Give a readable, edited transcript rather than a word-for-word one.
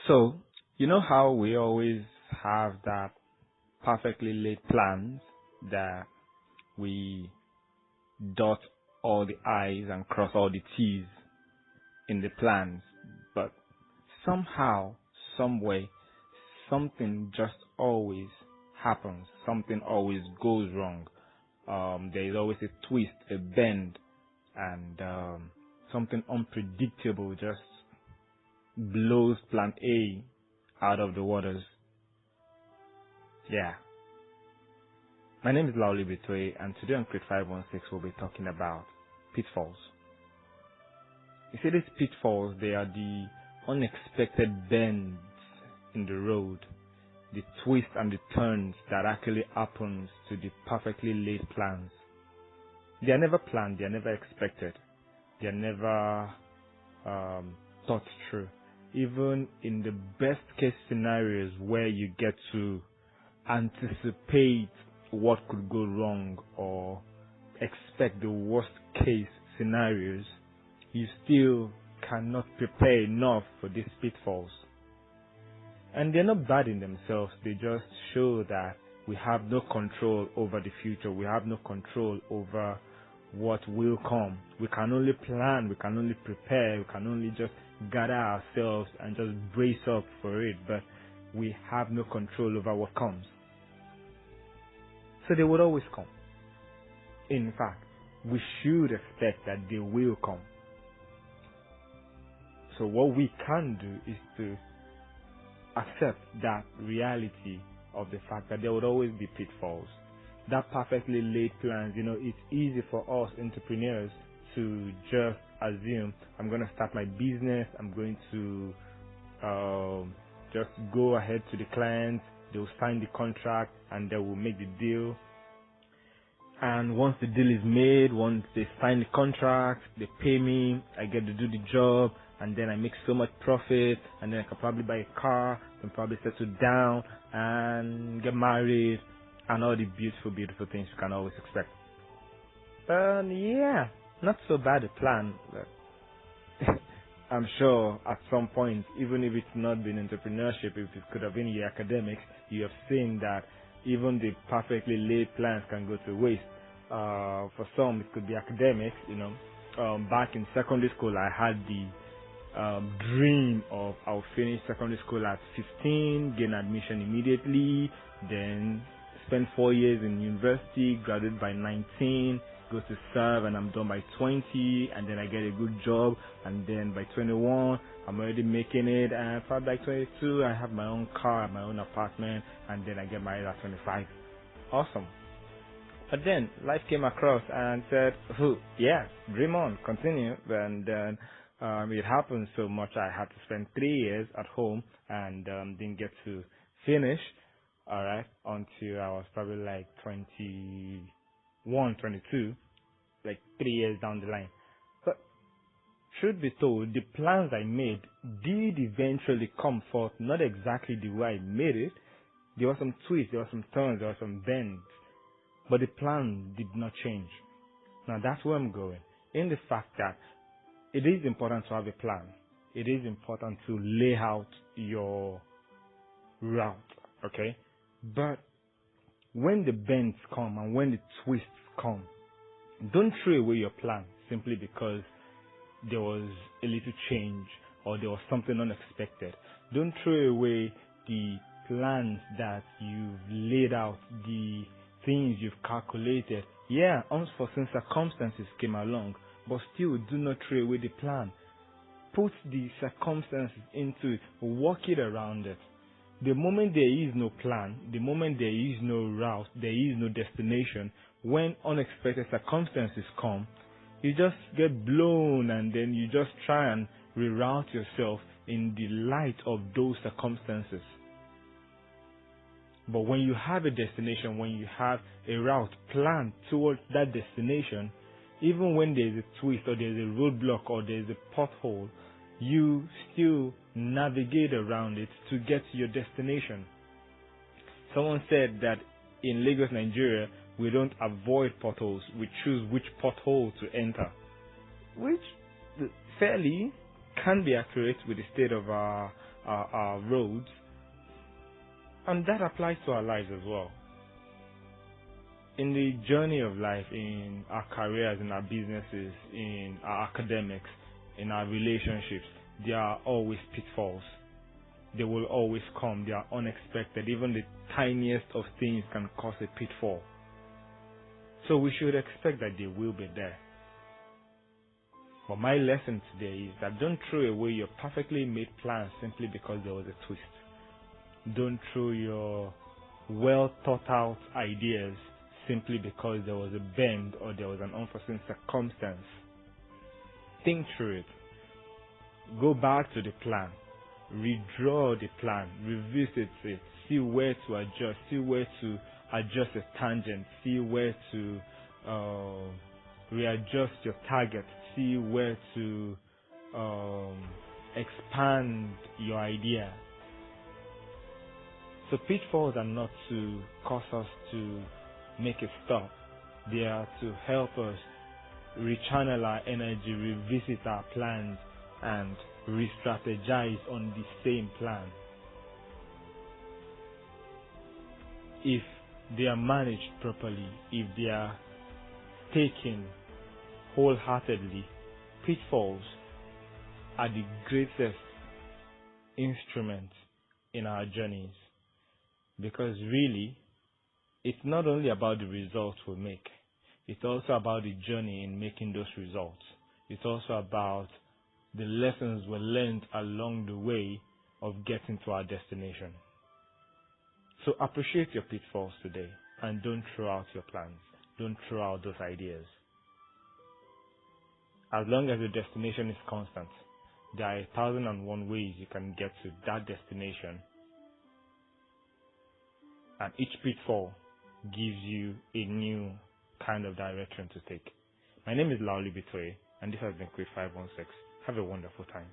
So, you know how we always have that perfectly laid plans that we dot all the I's and cross all the T's in the plans, but somehow, some way, something just always happens. Something always goes wrong. There is always a twist, a bend, and something unpredictable just blows plan A out of the waters. Yeah. My name is Lauli Betwe, and today on Crit 516 we'll be talking about pitfalls. You see, these pitfalls, they are the unexpected bends in the road, the twists and the turns that actually happens to the perfectly laid plans. They are never planned, they are never expected, they are never thought through. Even in the best case scenarios where you get to anticipate what could go wrong or expect the worst case scenarios, you still cannot prepare enough for these pitfalls. And they're not bad in themselves, they just show that we have no control over the future, we have no control over what will come. We can only plan, we can only prepare, we can only just gather ourselves and just brace up for it, but we have no control over what comes. So they would always come. In fact, we should expect that they will come. So what we can do is to accept that reality of the fact that there would always be pitfalls. That perfectly laid plans, it's easy for us entrepreneurs to just assume, I'm going to start my business, I'm going to just go ahead to the clients, they'll sign the contract, and they will make the deal. And once the deal is made, once they sign the contract, they pay me, I get to do the job, and then I make so much profit, and then I can probably buy a car, and probably settle down, and get married, and all the beautiful, beautiful things you can always expect. Yeah, not so bad a plan, but I'm sure at some point, even if it's not been entrepreneurship, if it could have been your academics, you have seen that even the perfectly laid plans can go to waste. For some, it could be academics, back in secondary school, I had the dream of I'll finish secondary school at 15, gain admission immediately, then spend 4 years in university, graduate by 19, go to serve, and I'm done by 20, and then I get a good job, and then by 21 I'm already making it, and probably by 22 I have my own car, my own apartment, and then I get married at 25. Awesome. But then life came across and said, yeah, dream on, continue. And then it happened so much I had to spend 3 years at home and didn't get to finish, alright, until I was probably like 21, 22, like 3 years down the line. But truth be told, the plans I made did eventually come forth, not exactly the way I made it. There were some twists, there were some turns, there were some bends, but the plan did not change. Now that's where I'm going, in the fact that it is important to have a plan. It is important to lay out your route, okay? But when the bends come and when the twists come, don't throw away your plan simply because there was a little change or there was something unexpected. Don't throw away the plans that you've laid out, the things you've calculated. Yeah, unforeseen circumstances came along, but still do not throw away the plan. Put the circumstances into it, work it around it. The moment there is no plan, the moment there is no route, there is no destination, when unexpected circumstances come, you just get blown and then you just try and reroute yourself in the light of those circumstances. But when you have a destination, when you have a route planned towards that destination, even when there's a twist or there's a roadblock or there's a pothole, you still navigate around it to get to your destination. Someone said that in Lagos, Nigeria, we don't avoid potholes, we choose which pothole to enter, which fairly can be accurate with the state of our our roads. And that applies to our lives as well. In the journey of life, in our careers, in our businesses, in our academics, in our relationships, there are always pitfalls. They will always come. They are unexpected. Even the tiniest of things can cause a pitfall. So we should expect that they will be there. But my lesson today is that don't throw away your perfectly made plans simply because there was a twist. Don't throw your well thought out ideas simply because there was a bend or there was an unforeseen circumstance. Think through it. Go back to the plan. Redraw the plan. Revisit it. See where to adjust. See where to adjust a tangent. See where to readjust your target. See where to expand your idea. So pitfalls are not to cause us to make a stop. They are to help us rechannel our energy, revisit our plans, and re-strategize on the same plan. If they are managed properly, if they are taken wholeheartedly, pitfalls are the greatest instruments in our journeys. Because really, it's not only about the results we make, it's also about the journey in making those results. It's also about the lessons we learned along the way of getting to our destination. So appreciate your pitfalls today and don't throw out your plans. Don't throw out those ideas. As long as the destination is constant, there are 1,001 ways you can get to that destination. And each pitfall gives you a new kind of direction to take. My name is Laoli Bitoye, and this has been Quick 516. Have a wonderful time.